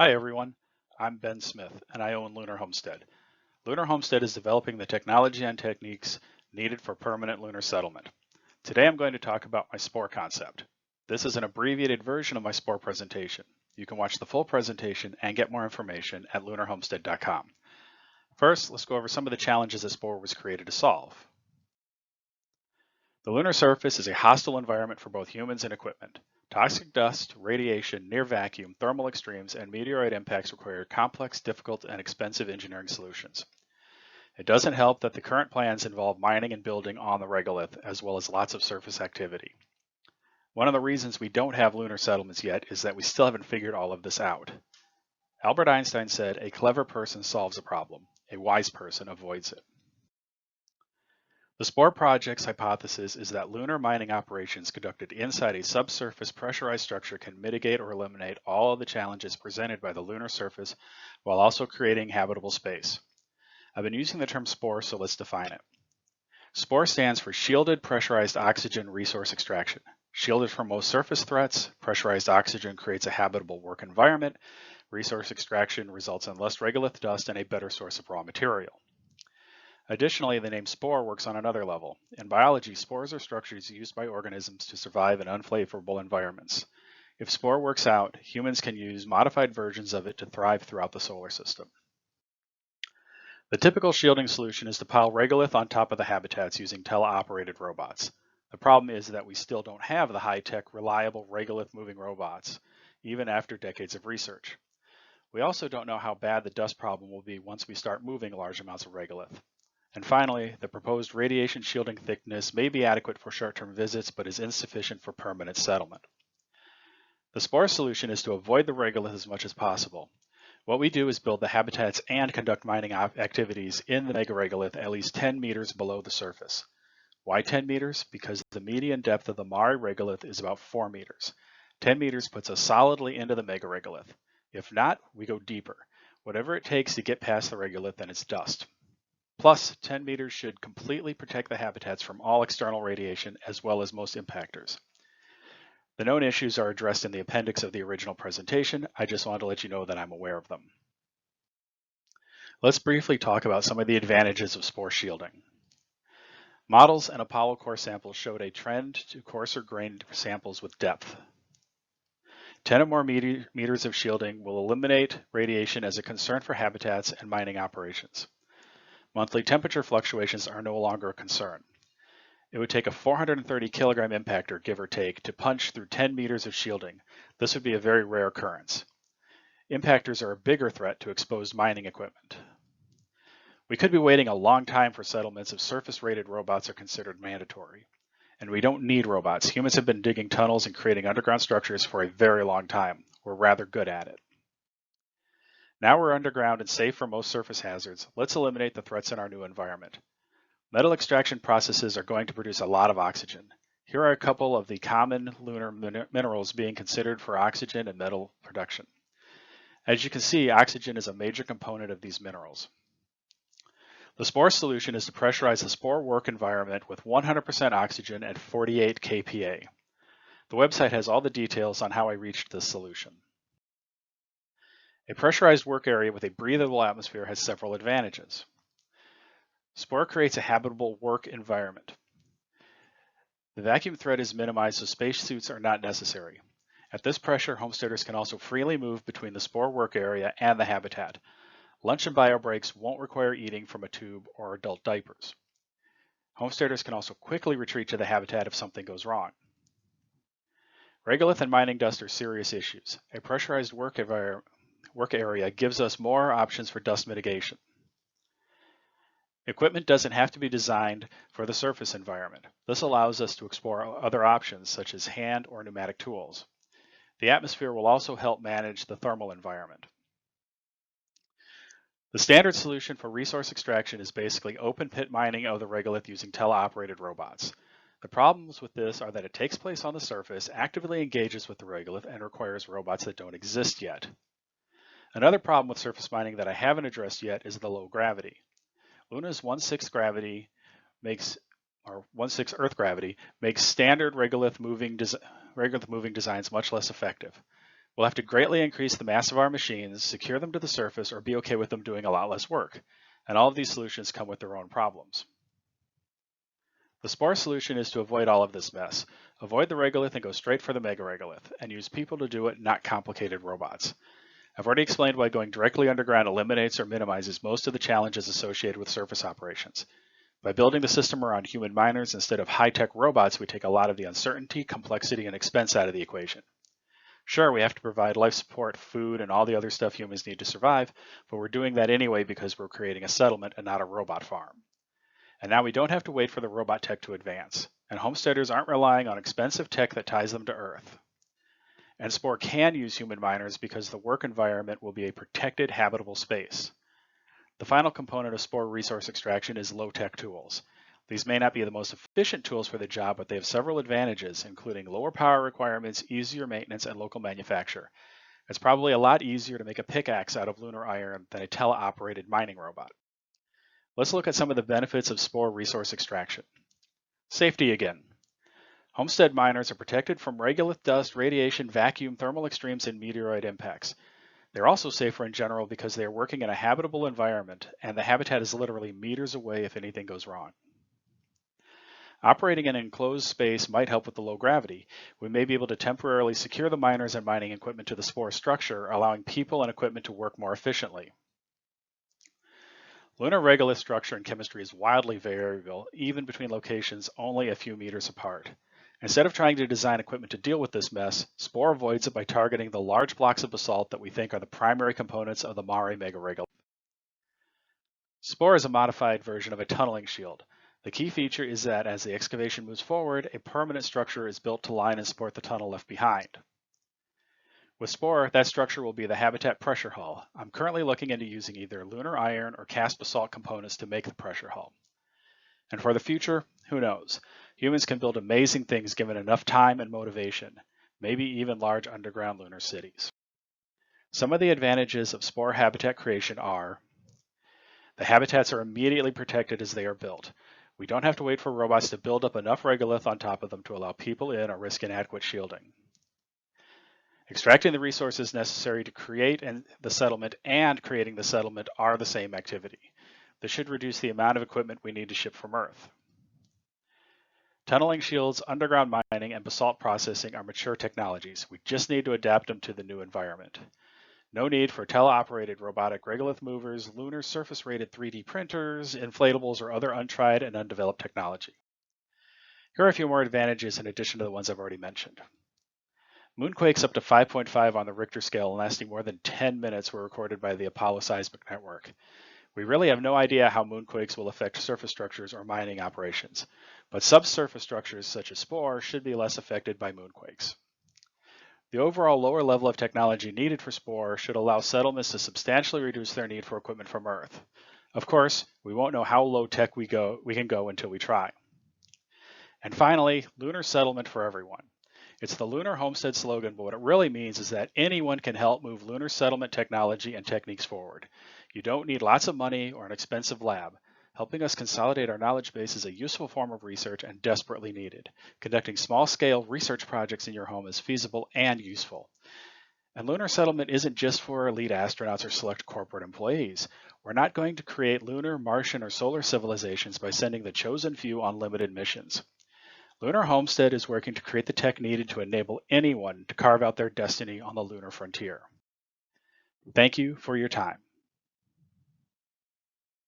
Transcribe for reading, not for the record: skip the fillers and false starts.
Hi everyone, I'm Ben Smith and I own Lunar Homestead. Lunar Homestead is developing the technology and techniques needed for permanent lunar settlement. Today I'm going to talk about my SPORE concept. This is an abbreviated version of my SPORE presentation. You can watch the full presentation and get more information at lunarhomestead.com. First, let's go over some of the challenges that SPORE was created to solve. The lunar surface is a hostile environment for both humans and equipment. Toxic dust, radiation, near vacuum, thermal extremes, and meteorite impacts require complex, difficult, and expensive engineering solutions. It doesn't help that the current plans involve mining and building on the regolith, as well as lots of surface activity. One of the reasons we don't have lunar settlements yet is that we still haven't figured all of this out. Albert Einstein said, "A clever person solves a problem, a wise person avoids it." The SPORE project's hypothesis is that lunar mining operations conducted inside a subsurface pressurized structure can mitigate or eliminate all of the challenges presented by the lunar surface while also creating habitable space. I've been using the term SPORE, so let's define it. SPORE stands for Shielded Pressurized Oxygen Resource Extraction. Shielded from most surface threats, pressurized oxygen creates a habitable work environment. Resource extraction results in less regolith dust and a better source of raw material. Additionally, the name spore works on another level. In biology, spores are structures used by organisms to survive in unfavorable environments. If spore works out, humans can use modified versions of it to thrive throughout the solar system. The typical shielding solution is to pile regolith on top of the habitats using teleoperated robots. The problem is that we still don't have the high-tech, reliable regolith moving robots, even after decades of research. We also don't know how bad the dust problem will be once we start moving large amounts of regolith. And finally, the proposed radiation shielding thickness may be adequate for short-term visits, but is insufficient for permanent settlement. The SPORE solution is to avoid the regolith as much as possible. What we do is build the habitats and conduct mining activities in the megaregolith at least 10 meters below the surface. Why 10 meters? Because the median depth of the Mare regolith is about 4 meters. 10 meters puts us solidly into the megaregolith. If not, we go deeper. Whatever it takes to get past the regolith and its dust. Plus, 10 meters should completely protect the habitats from all external radiation as well as most impactors. The known issues are addressed in the appendix of the original presentation. I just wanted to let you know that I'm aware of them. Let's briefly talk about some of the advantages of spore shielding. Models and Apollo core samples showed a trend to coarser grained samples with depth. 10 or more meters of shielding will eliminate radiation as a concern for habitats and mining operations. Monthly temperature fluctuations are no longer a concern. It would take a 430 kilogram impactor, give or take, to punch through 10 meters of shielding. This would be a very rare occurrence. Impactors are a bigger threat to exposed mining equipment. We could be waiting a long time for settlements if surface-rated robots are considered mandatory. And we don't need robots. Humans have been digging tunnels and creating underground structures for a very long time. We're rather good at it. Now we're underground and safe from most surface hazards. Let's eliminate the threats in our new environment. Metal extraction processes are going to produce a lot of oxygen. Here are a couple of the common lunar minerals being considered for oxygen and metal production. As you can see, oxygen is a major component of these minerals. The SPORE solution is to pressurize the SPORE work environment with 100% oxygen at 48 kPa. The website has all the details on how I reached this solution. A pressurized work area with a breathable atmosphere has several advantages. SPORE creates a habitable work environment. The vacuum threat is minimized, so spacesuits are not necessary. At this pressure, homesteaders can also freely move between the SPORE work area and the habitat. Lunch and bio breaks won't require eating from a tube or adult diapers. Homesteaders can also quickly retreat to the habitat if something goes wrong. Regolith and mining dust are serious issues. A pressurized work area gives us more options for dust mitigation. Equipment doesn't have to be designed for the surface environment. This allows us to explore other options such as hand or pneumatic tools. The atmosphere will also help manage the thermal environment. The standard solution for resource extraction is basically open pit mining of the regolith using teleoperated robots. The problems with this are that it takes place on the surface, actively engages with the regolith, and requires robots that don't exist yet. Another problem with surface mining that I haven't addressed yet is the low gravity. Luna's 1/6 gravity makes, or 1/6 Earth gravity, makes standard regolith moving designs much less effective. We'll have to greatly increase the mass of our machines, secure them to the surface, or be okay with them doing a lot less work. And all of these solutions come with their own problems. The SPORE solution is to avoid all of this mess. Avoid the regolith and go straight for the mega regolith, and use people to do it, not complicated robots. I've already explained why going directly underground eliminates or minimizes most of the challenges associated with surface operations. By building the system around human miners instead of high-tech robots, we take a lot of the uncertainty, complexity, and expense out of the equation. Sure, we have to provide life support, food, and all the other stuff humans need to survive, but we're doing that anyway because we're creating a settlement and not a robot farm. And now we don't have to wait for the robot tech to advance, and homesteaders aren't relying on expensive tech that ties them to Earth. And SPORE can use human miners because the work environment will be a protected, habitable space. The final component of SPORE resource extraction is low-tech tools. These may not be the most efficient tools for the job, but they have several advantages, including lower power requirements, easier maintenance, and local manufacture. It's probably a lot easier to make a pickaxe out of lunar iron than a teleoperated mining robot. Let's look at some of the benefits of SPORE resource extraction. Safety again. Homestead miners are protected from regolith dust, radiation, vacuum, thermal extremes, and meteoroid impacts. They're also safer in general because they are working in a habitable environment, and the habitat is literally meters away if anything goes wrong. Operating in an enclosed space might help with the low gravity. We may be able to temporarily secure the miners and mining equipment to the SPORE structure, allowing people and equipment to work more efficiently. Lunar regolith structure and chemistry is wildly variable, even between locations only a few meters apart. Instead of trying to design equipment to deal with this mess, SPORE avoids it by targeting the large blocks of basalt that we think are the primary components of the Mare megaregolith. SPORE is a modified version of a tunneling shield. The key feature is that as the excavation moves forward, a permanent structure is built to line and support the tunnel left behind. With SPORE, that structure will be the habitat pressure hull. I'm currently looking into using either lunar iron or cast basalt components to make the pressure hull. And for the future, who knows? Humans can build amazing things given enough time and motivation, maybe even large underground lunar cities. Some of the advantages of SPORE habitat creation are: the habitats are immediately protected as they are built. We don't have to wait for robots to build up enough regolith on top of them to allow people in or risk inadequate shielding. Extracting the resources necessary to create the settlement and creating the settlement are the same activity. This should reduce the amount of equipment we need to ship from Earth. Tunneling shields, underground mining, and basalt processing are mature technologies. We just need to adapt them to the new environment. No need for teleoperated robotic regolith movers, lunar surface-rated 3D printers, inflatables, or other untried and undeveloped technology. Here are a few more advantages in addition to the ones I've already mentioned. Moonquakes up to 5.5 on the Richter scale and lasting more than 10 minutes were recorded by the Apollo Seismic Network. We really have no idea how moonquakes will affect surface structures or mining operations, but subsurface structures such as SPORE should be less affected by moonquakes. The overall lower level of technology needed for SPORE should allow settlements to substantially reduce their need for equipment from Earth. Of course, we won't know how low tech we can go until we try. And finally, lunar settlement for everyone. It's the Lunar Homestead slogan, but what it really means is that anyone can help move lunar settlement technology and techniques forward. You don't need lots of money or an expensive lab. Helping us consolidate our knowledge base is a useful form of research and desperately needed. Conducting small-scale research projects in your home is feasible and useful. And lunar settlement isn't just for elite astronauts or select corporate employees. We're not going to create lunar, Martian, or solar civilizations by sending the chosen few on limited missions. Lunar Homestead is working to create the tech needed to enable anyone to carve out their destiny on the lunar frontier. Thank you for your time.